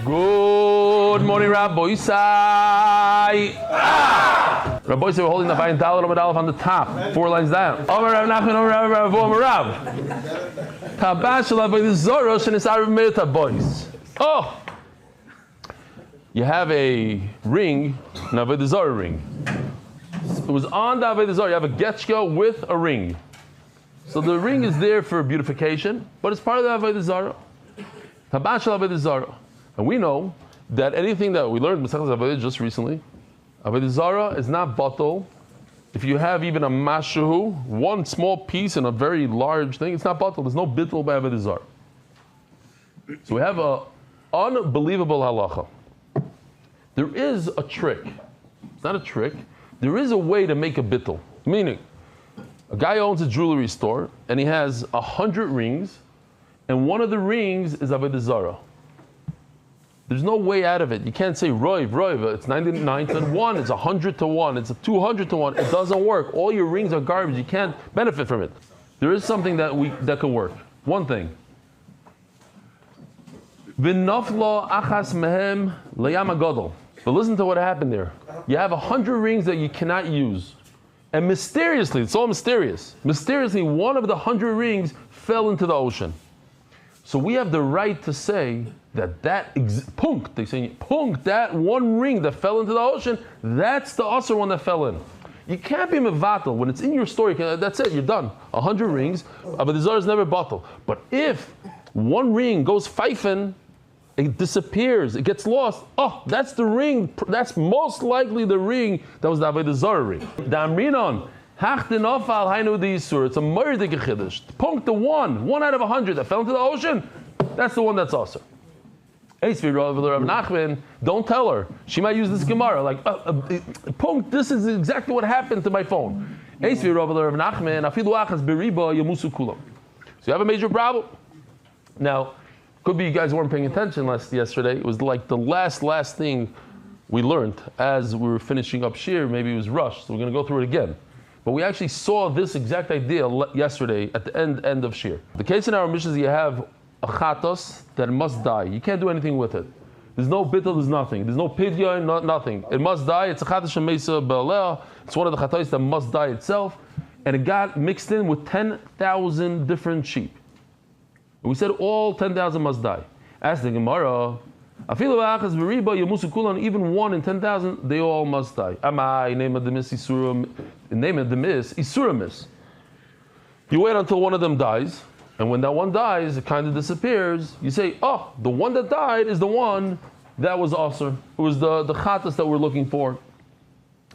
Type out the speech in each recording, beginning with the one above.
Good morning, Rabbi Isai. Rabbi Isai, we're holding the Vayin Daled Amud Aleph on the top, 4 lines down. Omer Rav Nachman, Omer Rav Rav, Omer Rav. Tabash Avodah Zarah shenisar b'meita boys. Oh, you have a ring, an Avodah Zarah ring. It was on the Avodah Zarah. You have a getchka with a ring. So the ring is there for beautification, but it's part of the Avodah Zarah. Tabash Avodah Zarah. And we know that anything that we learned in Masechtas Avodah just recently, Avodah Zarah is not batal. If you have even a mashahu, one small piece and a very large thing, it's not batal. There's no bittul by Avodah Zarah. So we have an unbelievable halacha. There is a trick. It's not a trick. There is a way to make a bittul. Meaning, a guy owns a jewelry store and he has 100 rings, and one of the rings is Avodah Zarah. There's no way out of it. You can't say roiv, it's 99 to 1, it's 100 to 1, it's 200 to 1. It doesn't work. All your rings are garbage. You can't benefit from it. There is something that can work. One thing. V'nafla achas mehem layam agadol. But listen to what happened there. You have 100 rings that you cannot use. And mysteriously, it's all mysterious. Mysteriously, one of the 100 rings fell into the ocean. So we have the right to say that that one ring that fell into the ocean, that's the other one that fell in. You can't be mevatel. When it's in your story, that's it, you're done. 100 rings, Avodah Zarah is never batel. But if one ring goes pfeifen, it disappears, it gets lost, that's the ring, that's most likely the ring that was the Avodah Zarah ring. The Amrinon, it's a murder chiddush. Punkt the one out of 100 that fell into the ocean, that's the one that's also. Don't tell her. She might use this Gemara punkt, this is exactly what happened to my phone. So you have a major problem. Now, could be you guys weren't paying attention yesterday. It was like the last thing we learned as we were finishing up Shir. Maybe it was rushed, so we're going to go through it again. But we actually saw this exact idea yesterday at the end of Shir. The case in our mission is you have a chatos that must die. You can't do anything with it. There's no bittul, there's nothing. There's no pidyon, nothing. It must die. It's a chatos shemesa ba'aleh. It's one of the chatos that must die itself. And it got mixed in with 10,000 different sheep. And we said all 10,000 must die. Ask the Gemara, even 1 in 10,000, they all must die. Amai, name of the miss Isuramis. You wait until one of them dies, and when that one dies, it kind of disappears. You say, the one that died is the one that was Asur. It was the chatas that we're looking for.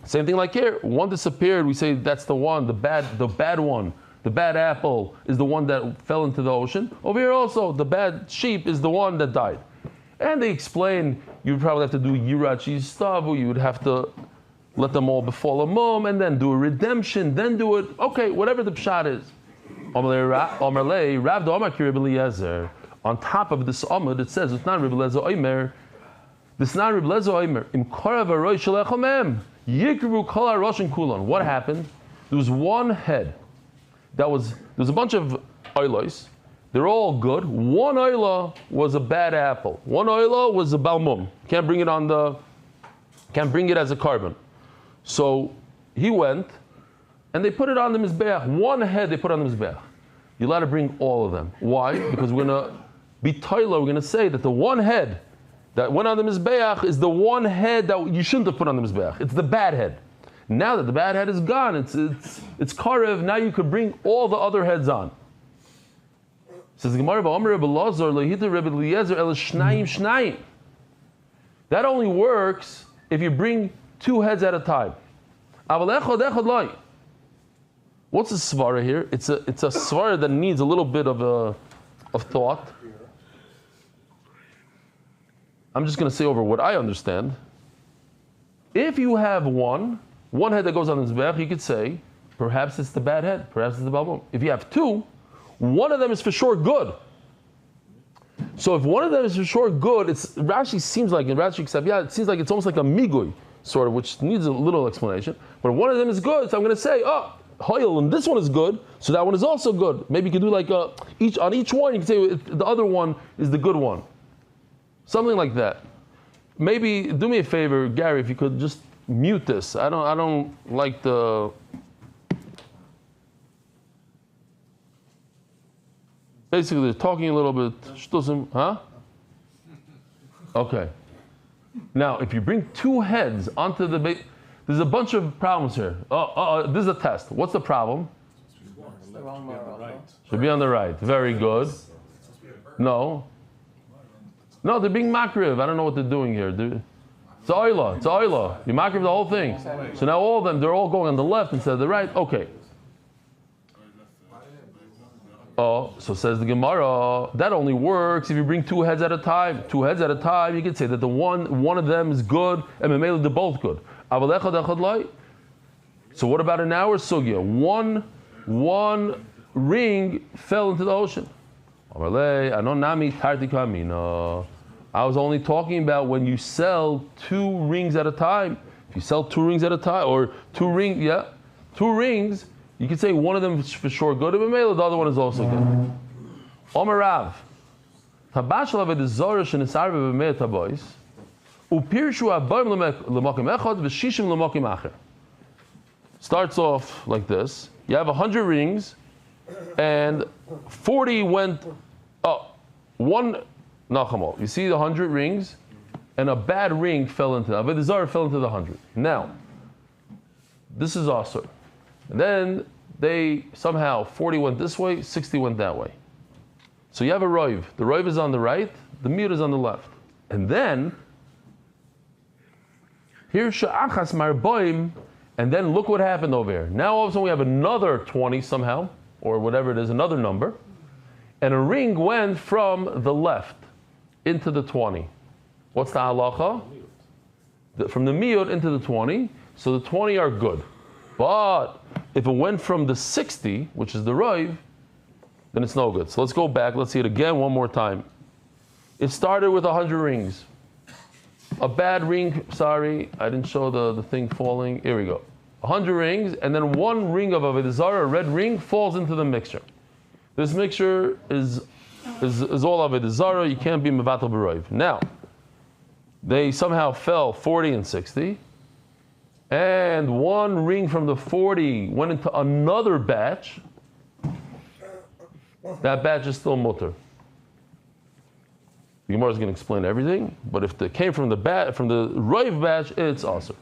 Same thing like here. One disappeared, we say that's the one, the bad one. The bad apple is the one that fell into the ocean. Over here also, the bad sheep is the one that died. And they explain, you would probably have to do Yirachi Stavu, you would have to let them all befall a mum, and then do a redemption, then do it. Okay, whatever the pshat is. On top of this amud, it says, it's not Reb Eliezer Omer. It's not Reb Eliezer Omer. What happened? There was one head. There's a bunch of oilos. They're all good. One oila was a bad apple. One oila was a balmum. Can't bring it as a carbon. So he went, and they put it on the mizbeach. One head they put on the mizbeach. You're allowed to bring all of them. Why? Because we're going to be toila. We're going to say that the one head that went on the mizbeach is the one head that you shouldn't have put on the mizbeach. It's the bad head. Now that the bad head is gone, it's karev. Now you could bring all the other heads on. Says the Gemara, that only works if you bring 2 heads at a time. What's the svara here? It's a svara that needs a little bit of thought. I'm just going to say over what I understand. If you have one head that goes on the mizbeach, you could say, perhaps it's the bad head, perhaps it's the balmum. If you have 2, one of them is for sure good. So if one of them is for sure good, Rashi seems like, in Rashi except, it seems like it's almost like a migui, sort of, which needs a little explanation. But if one of them is good, so I'm going to say, Hoyle, and this one is good, so that one is also good. Maybe you could do like on each one, you can say the other one is the good one. Something like that. Maybe do me a favor, Gary, if you could just mute this. I don't like the. Basically, they're talking a little bit. Huh? Okay. Now, if you bring two heads onto the base, there's a bunch of problems here. This is a test. What's the problem? Should be on the right. Very good. No, they're being makriv. I don't know what they're doing here. It's oila. You makriv the whole thing. So now all of them, they're all going on the left instead of the right. Okay. Oh, so says the Gemara, that only works if you bring two heads at a time. Two heads at a time, you can say that the one of them is good, and Memele they're both good. So what about an hour sugya? One ring fell into the ocean. I was only talking about when you sell two rings at a time. If you sell two rings at a time, or two rings, you can say one of them is for sure good, and the other one is also good. Omer Rav, Tabashal Avedizorah shenisarve b'mei tabois, upirshu abayim l'makim echad v'shishim l'makim acher. Starts off like this. You have 100 rings, and 40 went. One nachamol. You see the 100 rings, and a bad ring fell into that. Avedizorah fell into the 100. Now, this is also. And then they somehow 40 went this way, 60 went that way. So you have a roiv. The roiv is on the right, the mute is on the left. And then here's sha'achas marboim, and then look what happened over here. Now all of a sudden we have another 20 somehow, or whatever it is, another number, and a ring went from the left into the 20. What's the halacha? From the mute into the 20, so the 20 are good. But if it went from the 60, which is the roiv, then it's no good. So let's go back. Let's see it again one more time. It started with 100 rings. A bad ring, sorry, I didn't show the thing falling. Here we go. 100 rings, and then one ring of Avodah Zarah, a red ring, falls into the mixture. This mixture is all Avodah Zarah. You can't be mevatel b'roiv. Now, they somehow fell 40 and 60. And one ring from the 40 went into another batch. That batch is still mutter. The Gemara is going to explain everything, but if it came from the roiv batch, it's also.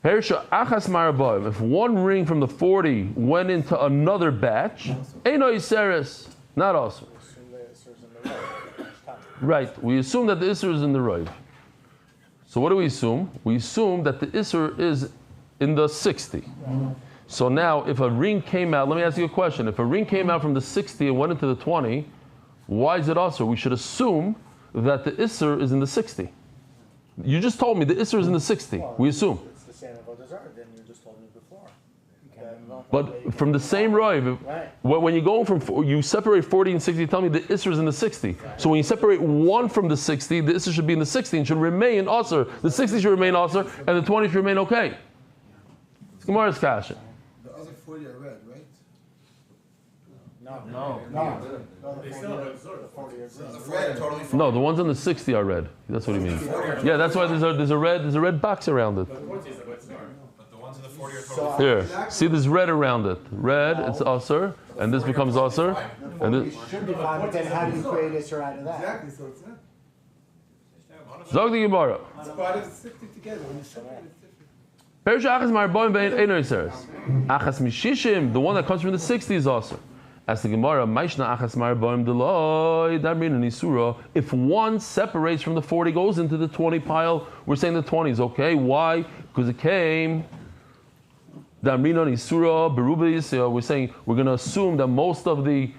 If one ring from the 40 went into another batch, eino yiseres, not also. Right, we assume that the isser is in the roiv. So what do we assume? We assume that the Isser is in the 60. So now if a ring came out, let me ask you a question. If a ring came out from the 60 and went into the 20, why is it also? We should assume that the Isser is in the 60. You just told me the Isser is in the 60. We assume. It's the same Avodah Zarah than you just told me before. But from the same roiv, when you go from, you separate 40 and 60, tell me the Isser is in the 60. So when you separate one from the 60, the Isser should be in the 60 and should remain Asr. The 60 should remain Asr, and the 20 should remain okay. It's Gemara's kasha. The other 40 are red, right? No. They still have the 40 are red. Totally. No, the ones on the 60 are red. That's what he means. Yeah, that's why there's a red box around it. Here, see this red around it. Red, it's Asr, and this becomes Asr. And this Should be fine, but then how do you create Isser out of that? Exactly, so it's not. Zog the Gemara. It's part of the 60 together. When you separate it, Perish achas marboim bein eino yiseres. Achas mishishim, the one that comes from the 60 is Asr. As the Gemara, Maishna achas marboim deloi damrin and isura. If one separates from the 40, goes into the 20 pile, we're saying the 20 is okay. Why? Because it came. Damrinon Isura, Beruba Isra, we're saying we're going to assume that most of the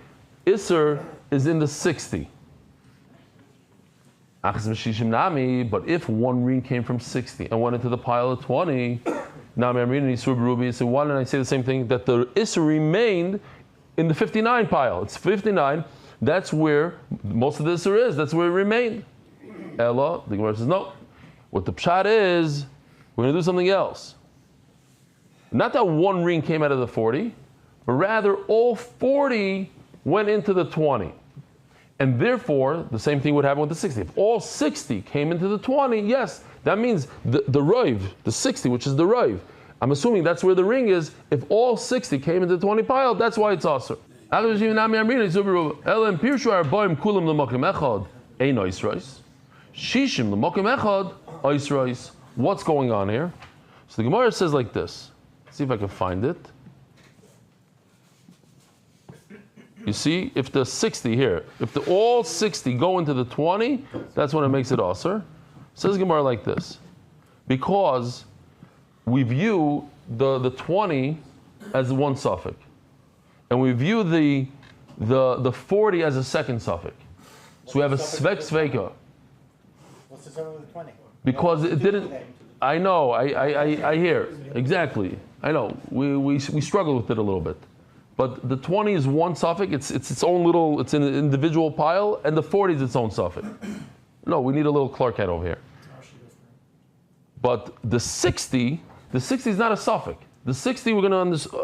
Isser is in the 60. But if one ring came from 60 and went into the pile of 20, why didn't I say the same thing? That the Isser remained in the 59 pile. It's 59, that's where most of the Isser is, that's where it remained. Ella, the Gemara says no. What the pshat is, we're going to do something else. Not that one ring came out of the 40, but rather all 40 went into the 20. And therefore, the same thing would happen with the 60. If all 60 came into the 20, yes, that means the Roiv, the 60, which is the Roiv. I'm assuming that's where the ring is. If all 60 came into the 20 pile, that's why it's Asr. What's going on here? So the Gemara says like this. See if I can find it. You see, if the 60 here, if all 60 go into the 20, that's when it makes it Asr. Says Gemara like this. Because we view the 20 as one suffix. And we view the 40 as a second suffix. So we have a svek sveka. What's the total of the 20? Because it didn't. I know. I hear exactly. I know. We struggle with it a little bit. But the 20 is one suffix. It's its own little. It's an individual pile, and the 40 is its own suffix. No, we need a little Clark head over here. But the 60 is not a suffix. The 60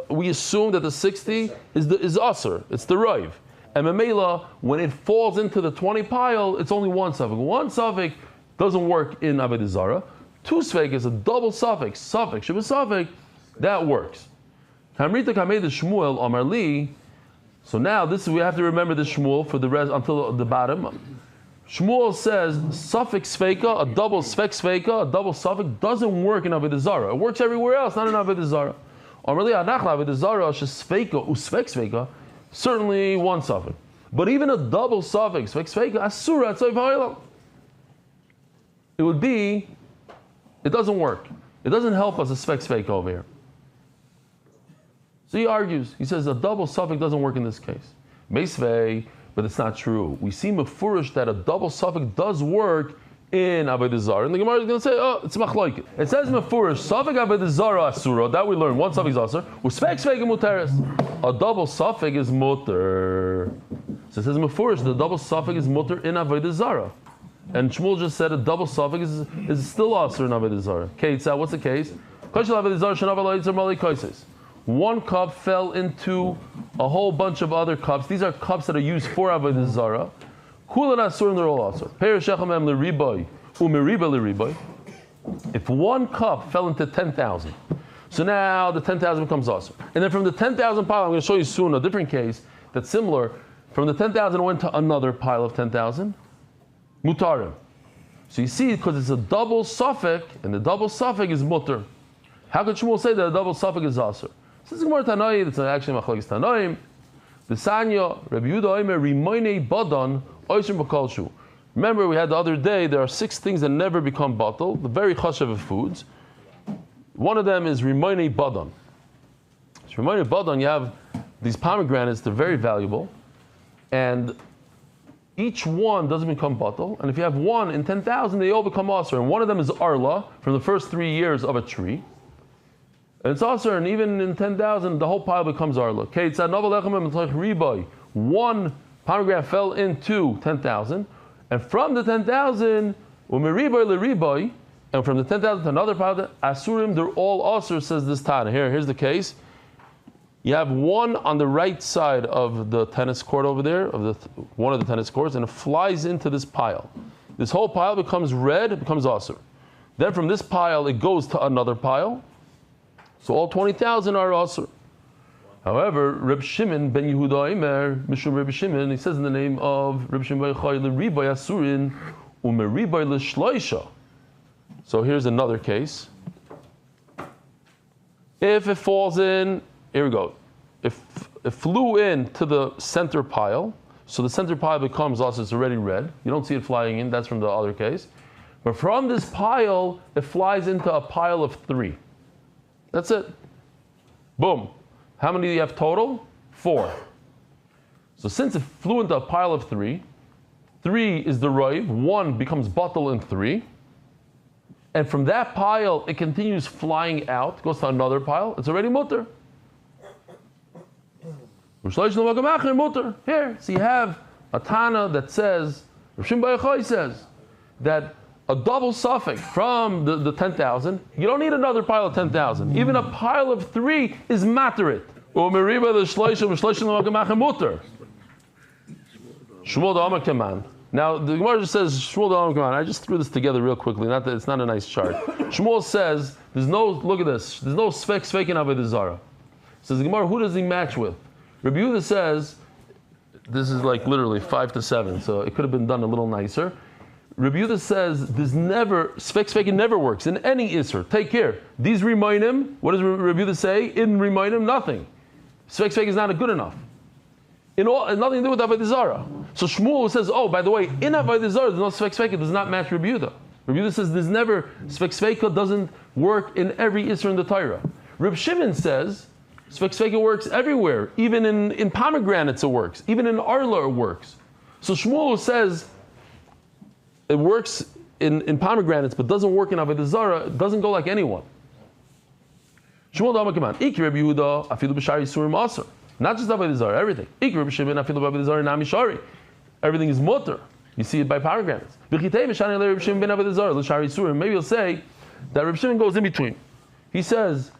we assume that the 60 is Asr. It's the Roiv. And Memela, when it falls into the 20 pile, it's only one suffix. One suffix doesn't work in Avodah Zarah. Two svek is a double suffix. Suffix, Shabbat suffix, that works. Hamrita Kamei the Shmuel Amar Li. So now we have to remember the Shmuel for the rest until the bottom. Shmuel says suffix sveka, a double svek sveka, a double suffix doesn't work in Avodah Zarah. It works everywhere else, not in Avodah Zarah. Amar Li Anachla Avodah Zarah shesveka usvek sveka, certainly one suffix. But even a double suffix svek sveka asura tzayv ha'olam. It doesn't work. It doesn't help us a svek sveka over here. So he argues. He says a double suffix doesn't work in this case. Meisvei, but it's not true. We see mefurish that a double suffix does work in Avodah Zarah. And the Gemara is going to say, oh, it's machlokes. It says mefurish, suffix Avodah Zarah asura, that we learn. One suffix asur. Usvek svek muteres. A double suffix is muter. So it says mefurish, the double suffix is muter in Avodah Zarah. And Shmuel just said a double suffix is still asur in Avodah Zarah. Okay, so what's the case? One cup fell into a whole bunch of other cups. These are cups that are used for Avodah Zarah. Kulan asur and they're all asur. If one cup fell into 10,000, so now the 10,000 becomes asur. And then from the 10,000 pile, I'm going to show you soon a different case that's similar. From the 10,000 it went to another pile of 10,000. Mutarim. So you see, because it's a double suffix, and the double suffix is mutar. How could Shmuel say that a double suffix is asur? This is Gemara Tanoi. It's actually machlokes Tanoim. The Sanya Rabbi Yehuda Omer Rimoinei Badan Oishim B'Kolshu. Remember, we had the other day. There are 6 things that never become batal, the very chashav of foods. One of them is Rimoinei Badan. So Rimoinei Badan, you have these pomegranates. They're very valuable, and each one doesn't become batal. And if you have one in 10,000, they all become asur. And one of them is arla from the first 3 years of a tree. And it's asur, and even in 10,000, the whole pile becomes arla. One pomegranate fell into 10,000, and from the 10,000, and from the 10,000 to another pile, asurim, they're all asur, says this Tana. Here's the case. You have one on the right side of the tennis court over there, one of the tennis courts, and it flies into this pile. This whole pile becomes red, it becomes asur. Then from this pile, it goes to another pile. So all 20,000 are asur. However, Reb Shimon ben Yehuda Imer, Mishum Reb Shimon, he says in the name of Reb Shimon B'Chai, L'ribay asurin, u'meribay l'shloisha. So here's another case. If it falls in, here we go. If it flew into the center pile, so the center pile becomes asur, it's already red. You don't see it flying in, that's from the other case. But from this pile, it flies into a pile of 3. That's it. Boom. How many do you have total? 4. So since it flew into a pile of 3, 3 is the roiv, 1 becomes batal in 3, and from that pile it continues flying out, goes to another pile, it's already mutter. Here, so you have a Tana that says, Rav Shimon Bar Yochai says, that a double suffix from the 10,000, you don't need another pile of 10,000. Even a pile of 3 is materit. Shmuel the Amar Kaman. Now the Gemara just says Shmuel the Amar Kaman. I just threw this together real quickly. It's not a nice chart. Shmuel says look at this. There's no svek in Avodah Zarah. Says the Gemara, who does he match with? Rabbi Yehuda says this is like literally 5 to 7, so it could have been done a little nicer. Rabbi Yehuda says there's never svek never works in any Isser. Take care. These Rimainim, what does Rabbi Yehuda say? In Rimainim, nothing. Svek is not good enough. Nothing to do with Avodah Zarah. So Shmuel says, oh, by the way, in Avodah Zarah, there's no svek, it does not match Rabbi Yehuda. Rabbi Yehuda says there's never, svek doesn't work in every Isser in the Torah. Reb Shimon says, svek works everywhere. Even in pomegranates it works. Even in arla it works. So Shmuel says it works in pomegranates, but doesn't work in Avodah Zarah. It doesn't go like anyone. Shmuel Dama Kaman. Iki Rabbi Yehuda, afilu b'shari surim aser. Not just Avodah Zarah, everything. Iki Rabbi Shimon, afilu b'Avodah Zarah nami shari. Everything is mutter. You see it by pomegranates. B'chitei v'shani le Rabbi Shimon ben Avodah Zarah l'shari surim. Maybe you'll say that Rabbi Shimon goes in between. He says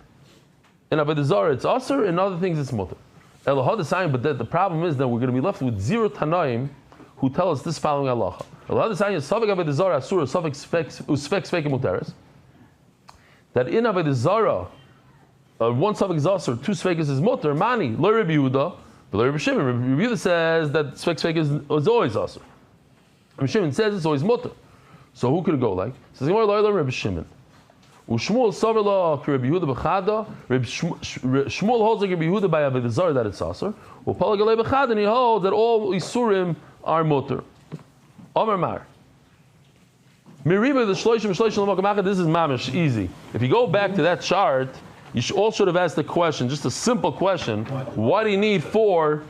in Avodah Zarah it's aser, in other things it's mutter. Elohad is saying, but the problem is that we're going to be left with 0 Tanaim who tell us this following halacha. Elohad is saying Safek Avodah Zarah asur, Safek svek muteres. That in Avodah Zarah, one suffix is aser, 2 svekis is mutter. Mani, lo Rabbi Yehuda, but lo Rabbi Shimon. Rabbi Yehuda says that svek is always aser. Rabbi Shimon says it's always mutter. So who could it go like? Says lo Rabbi Shimon. Ushmuel savar lo Rabbi Yehuda b'chada. Shmuel holds like Rabbi Yehuda by Avodah Zarah that it's aser. Upalag alei b'chada, and he holds that all isurim are mutter. Amar Mar. Miriba the shloishim l'makamacha. This is mamish easy. If you go back to that chart, you all should have asked the question, just a simple question. Why do you need 4?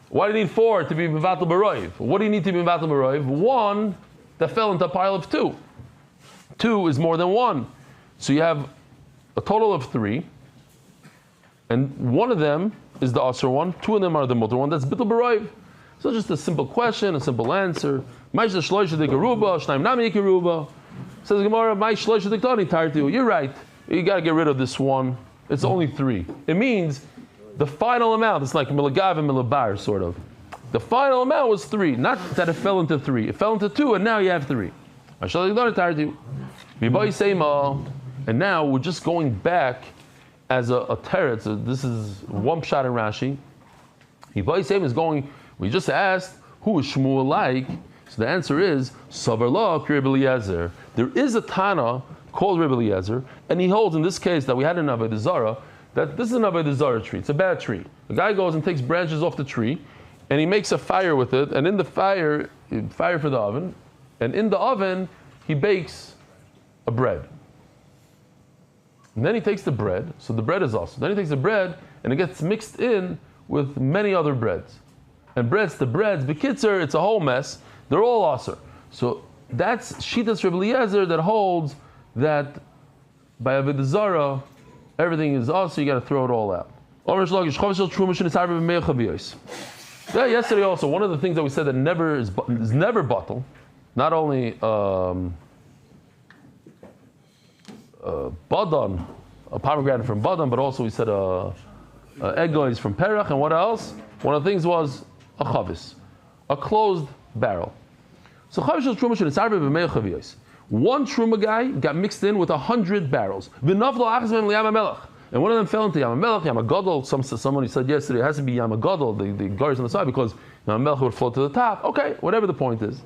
Why do you need 4 to be mevatel b'roiv? What do you need to be mevatel b'roiv? 1 that fell into a pile of 2. 2 is more than 1. So you have a total of 3. And 1 of them is the aser one. 2 of them are the mutter one. That's bitul b'roiv. So just a simple question, a simple answer. Ma'is shloisha de geruba, shnaim nami geruba. Says the Gemara, ma'is shloisha de ktani tartu. You're right. You got to get rid of this 1. It's only 3. It means the final amount. It's like milagav and milabar, sort of. The final amount was 3. Not that it fell into 3. It fell into 2, and now you have 3. And now we're just going back as a teretz. So this is one pshat in Rashi. Yibayisem is going. We just asked who is Shmuel like. So the answer is Savar La Rabbi Eliezer. There is a Tana called Rabbi Eliezer, and he holds in this case that we had in Avodah Zarah that this is an Avodah Zarah tree. It's a bad tree. The guy goes and takes branches off the tree, and he makes a fire with it, and in the fire for the oven, and in the oven he bakes a bread. And then he takes the bread, so the bread is also. Then he takes the bread, and it gets mixed in with many other breads. And breads to breads, B'kitzer, it's a whole mess. They're all aser. So that's Shitas Rabbi Eliezer that holds that by Avodah Zarah, everything is aser, you got to throw it all out. Yeah, yesterday also, one of the things that we said that never is never bottle, not only Badan, a pomegranate from Badan, but also we said egg from Perach, and what else? One of the things was a chavis, a closed barrel. So chavis shel truma shenisarve b'mei chaviyos. One truma guy got mixed in with 100 barrels. V'naflo achas mem liyam hamelach, and one of them fell into Yam HaMelech, Yam HaGadol. Somebody said yesterday it has to be Yam HaGadol, the guards on the side, because Yam HaMelech would float to the top. Okay, whatever the point is.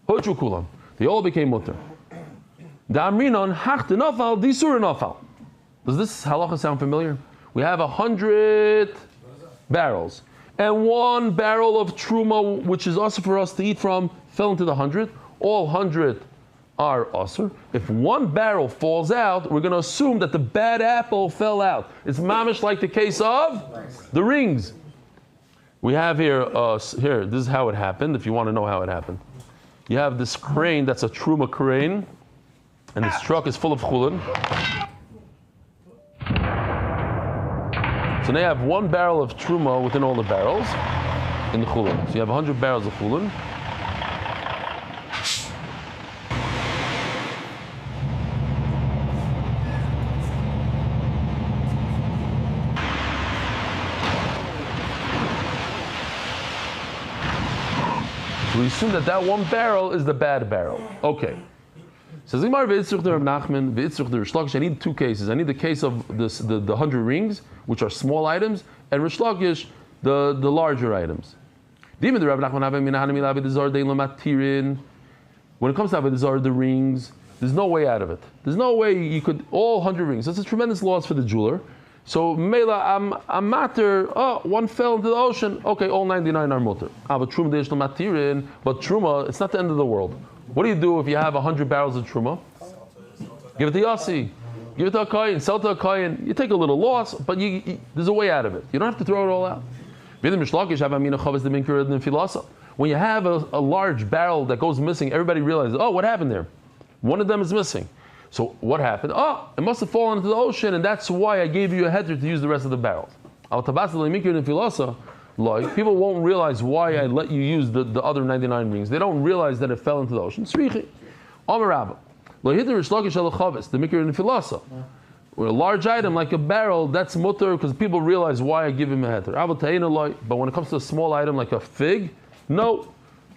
Hochu kulam. They all became mutter. Da'amrinon hach denafal disur nafal. Does this halacha sound familiar? We have 100 barrels, and 1 barrel of truma, which is also for us to eat from, fell into the 100. All 100 are asr. If 1 barrel falls out, we're going to assume that the bad apple fell out. It's mamish like the case of the rings. We have here, here, this is how it happened, if you want to know how it happened. You have this crane that's a truma crane, and this truck is full of chulin. So now you have 1 barrel of truma within all the barrels in the chulin. So you have 100 barrels of chulin. we assume that one barrel is the bad barrel. Okay. Says the Gemara, V'itzruch the Rav Nachman, V'itzruch the Rish Lakish. I need two cases. I need the case of the 100 rings, which are small items, and Rish Lakish, the larger items. When it comes to Avodah Zarah, the rings, there's no way out of it. There's no way you could, all 100 rings. That's a tremendous loss for the jeweler. So, Mela, I'm matter, one fell into the ocean. Okay, all 99 are mutter. But Truma, it's not the end of the world. What do you do if you have 100 barrels of Truma? Give it to Yossi. Give it to a Kohen, sell it to a Kohen. You take a little loss, but there's a way out of it. You don't have to throw it all out. When you have a large barrel that goes missing, everybody realizes, what happened there? One of them is missing. So what happened? It must have fallen into the ocean, and that's why I gave you a heter to use the rest of the barrels. People won't realize why I let you use the other 99 rings. They don't realize that it fell into the ocean. With a large item like a barrel, that's mutter because people realize why I give him a heter. But when it comes to a small item like a fig, no.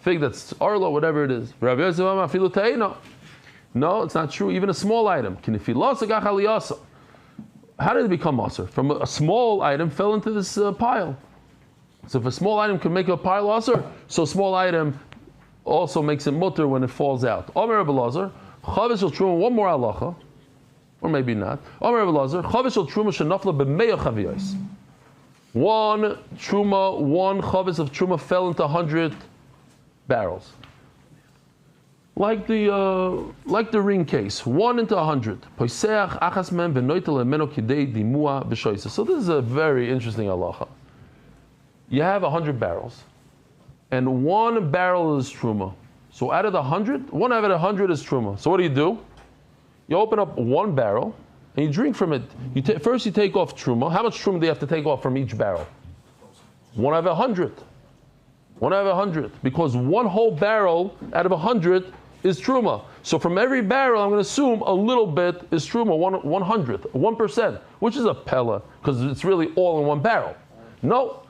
Fig that's Ariel, whatever it is. No, it's not true. Even a small item. How did it become aser? From a small item fell into this pile. So if a small item can make a pile aser, so a small item also makes it mutter when it falls out. One more halacha. Or maybe not. One truma, one chavis of truma fell into 100 barrels. Like the ring case, 1 into 100. So this is a very interesting halacha. You have 100 barrels, and 1 barrel is truma. So out of the 100, 1 out of 100 is truma. So what do? You open up 1 barrel and you drink from it. First you take off truma. How much truma do you have to take off from each barrel? 1 out of 100. 1 out of 100. Because 1 whole barrel out of 100 is truma. So from every barrel, I'm going to assume a little bit is truma, 100th, 1%, which is a pella, because it's really all in 1 barrel. No,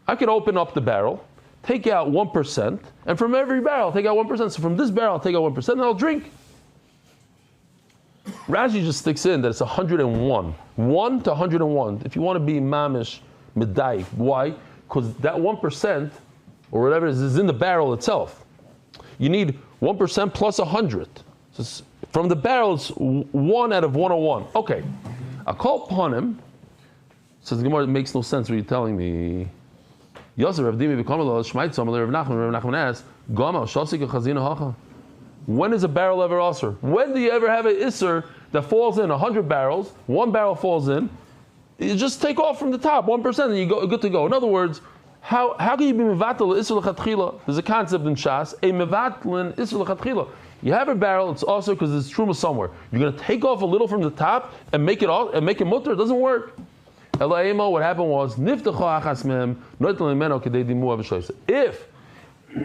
I could open up the barrel, take out 1%, and from every barrel, take out 1%. So from this barrel, I'll take out 1%, and I'll drink. Rashi just sticks in that it's 101. 1 to 101. If you want to be mamish, medai. Why? Because that 1%, or whatever it is in the barrel itself. You need 1% plus 100. So from the barrel, it's 1 out of 101. Okay. I call upon him. Says the Gemara, it makes no sense what you're telling me. Yosef Rav Dimi B'Kamal Shmait Samal Rav Nachman asks, Gama Shasik Chazina Hacha. When is a barrel ever aser? When do you ever have an iser that falls in 100 barrels? 1 barrel falls in. You just take off from the top 1%, and you go good to go. In other words, how can you be mevatel iser l'chatchila? There's a concept in Shas, a mevatlin iser l'chatchila. You have a barrel, it's also because there's truma somewhere. You're going to take off a little from the top and make it mutter. It doesn't work. What happened was, if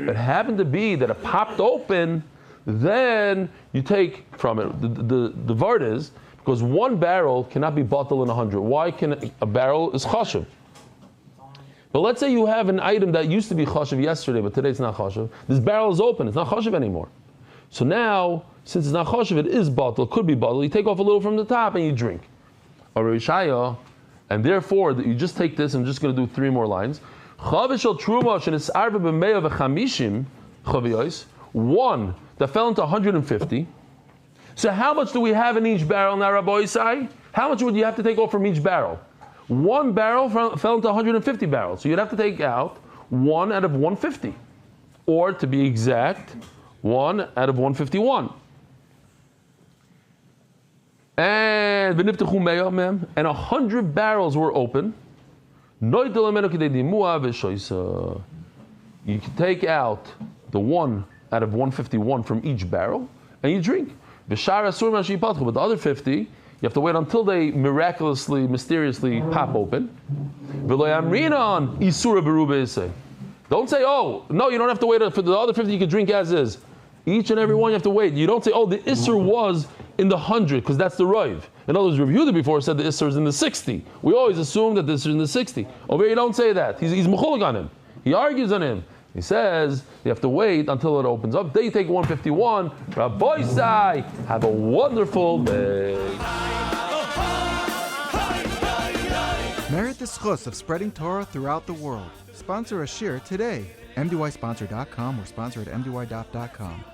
it happened to be that it popped open, then you take from it. The vart is, because 1 barrel cannot be bottled in 100. Why can a barrel is chashuv? But let's say you have an item that used to be chashuv yesterday, but today it's not chashuv. This barrel is open, it's not chashuv anymore. So now, since it's not chashuv, it is bottled, could be bottled. You take off a little from the top and you drink. And therefore, you just take this, I'm just going to do 3 more lines. 1 that fell into 150. So how much do we have in each barrel now, Rabbi Isai? How much would you have to take off from each barrel? 1 barrel fell into 150 barrels. So you'd have to take out 1 out of 150. Or to be exact, 1 out of 151. And 100 barrels were open. You can take out the 1 out of 151 from each barrel, and you drink. But the other 50, you have to wait until they miraculously, mysteriously pop open. Don't say, oh, no, you don't have to wait for the other 50, you can drink as is. Each and every one you have to wait. You don't say, oh, the Isser was in the 100, because that's the Roiv. In other words, Rav Yehuda before said the Isser is in the 60. We always assume that the Isser is in the 60. Over here, you don't say that. He's mechulik on him. He argues on him. He says you have to wait until it opens up. They take 151. Rabbi Sai, have a wonderful day. Merit the schus of spreading Torah throughout the world. Sponsor a shir today. MDYsponsor.com or sponsor at MDYDaf.com.